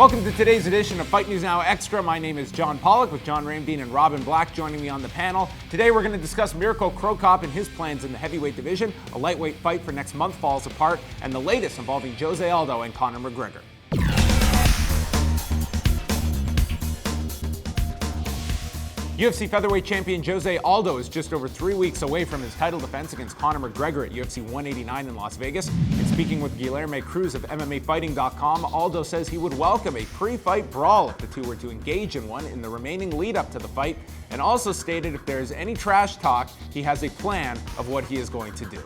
Welcome to today's edition of Fight News Now Extra. My name is John Pollock with John Ramdeen and Robin Black joining me on the panel. Today we're going to discuss Mirko Cro Cop and his plans in the heavyweight division, a lightweight fight for next month falls apart, and the latest involving Jose Aldo and Conor McGregor. UFC featherweight champion Jose Aldo is just over 3 weeks away from his title defense against Conor McGregor at UFC 189 in Las Vegas. In speaking with Guilherme Cruz of MMAfighting.com, Aldo says he would welcome a pre-fight brawl if the two were to engage in one in the remaining lead-up to the fight, and also stated if there is any trash talk, he has a plan of what he is going to do.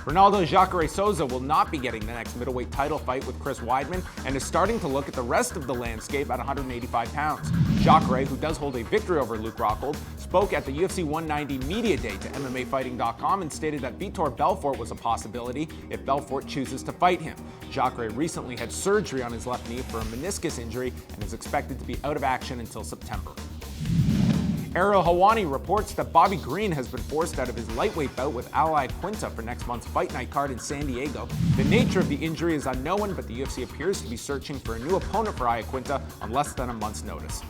Ronaldo Jacare Souza will not be getting the next middleweight title fight with Chris Weidman and is starting to look at the rest of the landscape at 185 pounds. Jacare, who does hold a victory over Luke Rockhold, spoke at the UFC 190 media day to MMAfighting.com and stated that Vitor Belfort was a possibility if Belfort chooses to fight him. Jacare recently had surgery on his left knee for a meniscus injury and is expected to be out of action until September. Ariel Helwani reports that Bobby Green has been forced out of his lightweight bout with Al Iaquinta for next month's Fight Night card in San Diego. The nature of the injury is unknown, but the UFC appears to be searching for a new opponent for Iaquinta on less than a month's notice.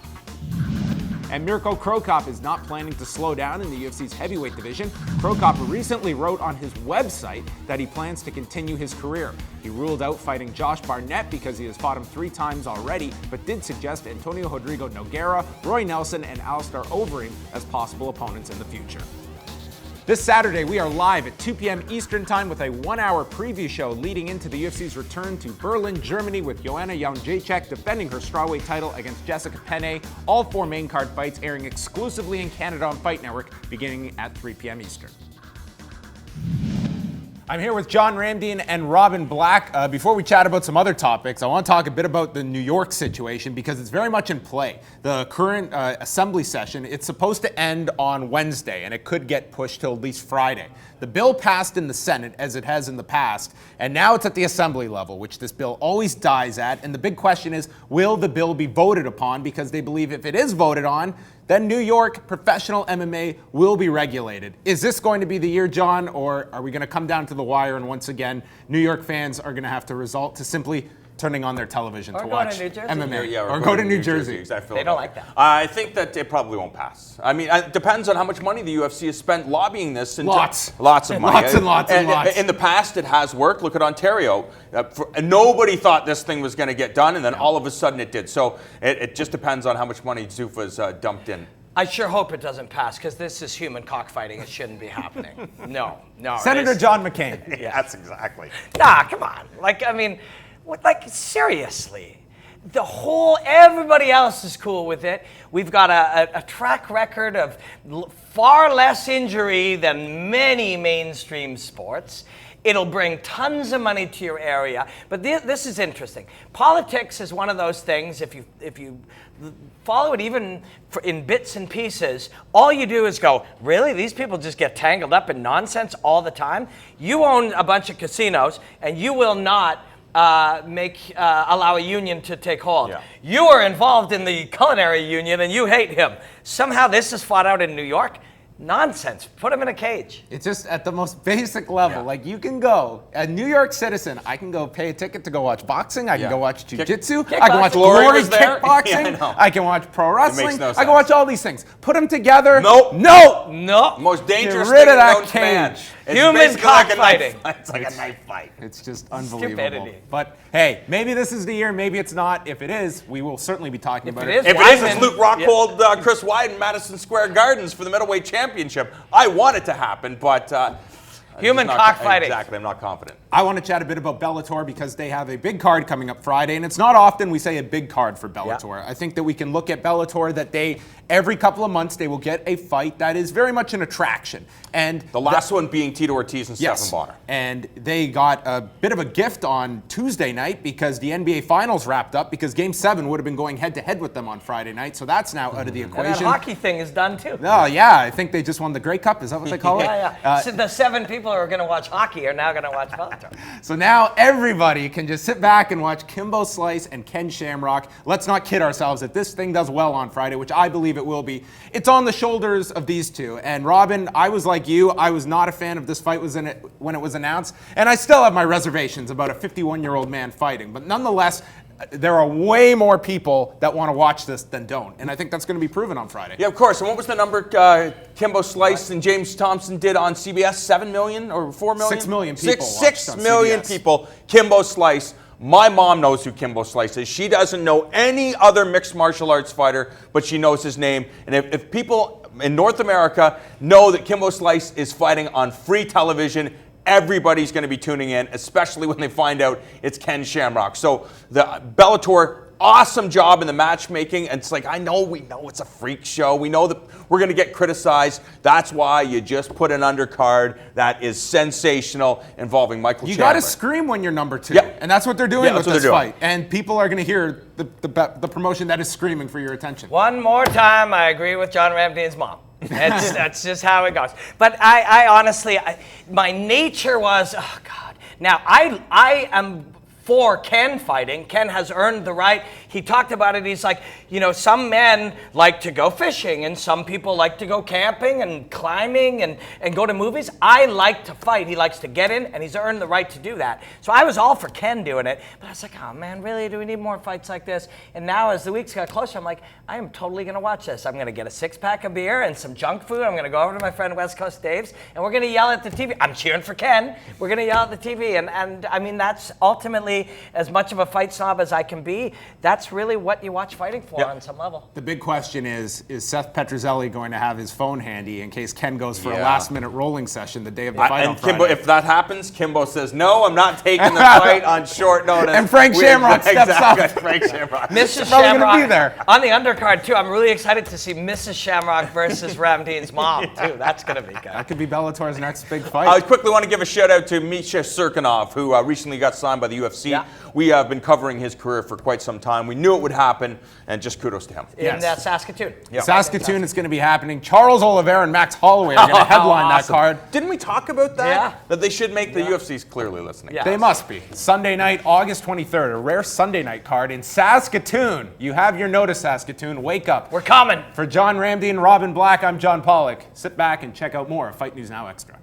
And Mirko Cro Cop is not planning to slow down in the UFC's heavyweight division. Cro Cop recently wrote on his website that he plans to continue his career. He ruled out fighting Josh Barnett because he has fought him 3 times already, but did suggest Antonio Rodrigo Nogueira, Roy Nelson, and Alistair Overeem as possible opponents in the future. This Saturday, we are live at 2 p.m. Eastern Time with a 1-hour preview show leading into the UFC's return to Berlin, Germany, with Joanna Jędrzejczyk defending her strawweight title against Jessica Penne. All 4 main card fights airing exclusively in Canada on Fight Network beginning at 3 p.m. Eastern. I'm here with John Ramdeen and Robin Black. Before we chat about some other topics, I want to talk a bit about the New York situation because it's very much in play. The current assembly session, it's supposed to end on Wednesday, and it could get pushed till at least Friday. The bill passed in the Senate, as it has in the past, and now it's at the assembly level, which this bill always dies at. And the big question is, will the bill be voted upon? Because they believe if it is voted on, then New York professional MMA will be regulated. Is this going to be the year, John, or are we going to come down to the wire and once again, New York fans are going to have to resort to simply turning on their television to watch MMA? Or go to New Jersey. Exactly. They don't like that. I think that it probably won't pass. I mean, it depends on how much money the UFC has spent lobbying this. Lots of money. Lots and lots. In the past, it has worked. Look at Ontario. Nobody thought this thing was going to get done, and then all of a sudden it did. So it just depends on how much money Zuffa's dumped in. I sure hope it doesn't pass, because this is human cockfighting. It shouldn't be happening. No. Senator John McCain. Yeah, that's exactly. Nah, come on. Seriously. Everybody else is cool with it. We've got a track record of far less injury than many mainstream sports. It'll bring tons of money to your area. But this is interesting. Politics is one of those things, if you follow it even in bits and pieces, all you do is go, really? These people just get tangled up in nonsense all the time? You own a bunch of casinos, and you will not allow a union to take hold. Yeah. You are involved in the culinary union, and you hate him. Somehow this is fought out in New York. Nonsense. Put him in a cage. It's just at the most basic level. Yeah. Like, you can go, a New York citizen, I can go pay a ticket to go watch boxing, I can go watch jiu-jitsu, I can watch Glory kickboxing, I can watch pro wrestling, no sense. I can watch all these things. Put them together. Nope. No. Most dangerous Get rid thing of that known to man. cage. It's Human basically like a knife cockfighting. fight. It's like a knife fight. It's just unbelievable. Stupidity. But hey, maybe this is the year, maybe it's not. If it is, we will certainly be talking about it. it is, If it is, it's Weidman. Luke Rockhold, Chris Weidman, Madison Square Gardens for the middleweight championship. I want it to happen, but Human cockfighting. Exactly, I'm not confident. I want to chat a bit about Bellator because they have a big card coming up Friday, and it's not often we say a big card for Bellator. I think that we can look at Bellator that every couple of months, they will get a fight that is very much an attraction. And The last one being Tito Ortiz and Stephan Bonner. And they got a bit of a gift on Tuesday night because the NBA Finals wrapped up because Game 7 would have been going head-to-head with them on Friday night, so that's now out of the equation. And that hockey thing is done, too. Oh, yeah, I think they just won the Grey Cup. Is that what they call it? Yeah. So the 7 people who are going to watch hockey are now going to watch Bellator. So now everybody can just sit back and watch Kimbo Slice and Ken Shamrock. Let's not kid ourselves. If this thing does well on Friday, which I believe it will be, it's on the shoulders of these two. And Robin, I was like you. I was not a fan of this fight when it was announced. And I still have my reservations about a 51-year-old man fighting. But nonetheless, there are way more people that want to watch this than don't. And I think that's going to be proven on Friday. Yeah, of course. And what was the number Kimbo Slice and James Thompson did on CBS? 7 million or 4 million? 6 million people. 6 million people. Kimbo Slice. My mom knows who Kimbo Slice is. She doesn't know any other mixed martial arts fighter, but she knows his name. And if people in North America know that Kimbo Slice is fighting on free television, everybody's going to be tuning in, especially when they find out it's Ken Shamrock. So the Bellator, awesome job in the matchmaking. And it's like, we know it's a freak show. We know that we're going to get criticized. That's why you just put an undercard that is sensational involving Michael Chandler. You got to scream when you're number 2. Yeah. And that's what they're doing with this fight. And people are going to hear the promotion that is screaming for your attention. One more time, I agree with John Ramdine's mom. That's just how it goes. But I honestly, my nature was, oh God. Now, I am for Ken fighting. Ken has earned the right. He talked about it. He's like, some men like to go fishing and some people like to go camping and climbing and go to movies. I like to fight. He likes to get in, and he's earned the right to do that. So I was all for Ken doing it. But I was like, oh man, really? Do we need more fights like this? And now as the weeks got closer, I'm like, I am totally going to watch this. I'm going to get a 6-pack of beer and some junk food. I'm going to go over to my friend West Coast Dave's, and we're going to yell at the TV. I'm cheering for Ken. We're going to yell at the TV. And I mean, that's ultimately, as much of a fight snob as I can be, that's really what you watch fighting for on some level. The big question is Seth Petrozelli going to have his phone handy in case Ken goes for a last-minute rolling session the day of the fight on Friday? Kimbo, if that happens, Kimbo says, no, I'm not taking the fight on short notice. And Frank Shamrock steps up. Frank Shamrock. Mrs. Probably Shamrock, gonna be there. on the undercard, too. I'm really excited to see Mrs. Shamrock versus Ramdine's mom, too. That's going to be good. That could be Bellator's next big fight. I quickly want to give a shout-out to Misha Serkinov, who recently got signed by the UFC. Yeah. We have been covering his career for quite some time. We knew it would happen, and just kudos to him. In Saskatoon. Yeah. Saskatoon, it's going to be happening. Charles Oliveira and Max Holloway are going to headline that card. Didn't we talk about that? Yeah. That they should make the UFC's clearly listening. Yeah. They must be. Sunday night, August 23rd, a rare Sunday night card in Saskatoon. You have your notice, Saskatoon. Wake up. We're coming. For John Ramdine and Robin Black, I'm John Pollock. Sit back and check out more of Fight News Now Extra.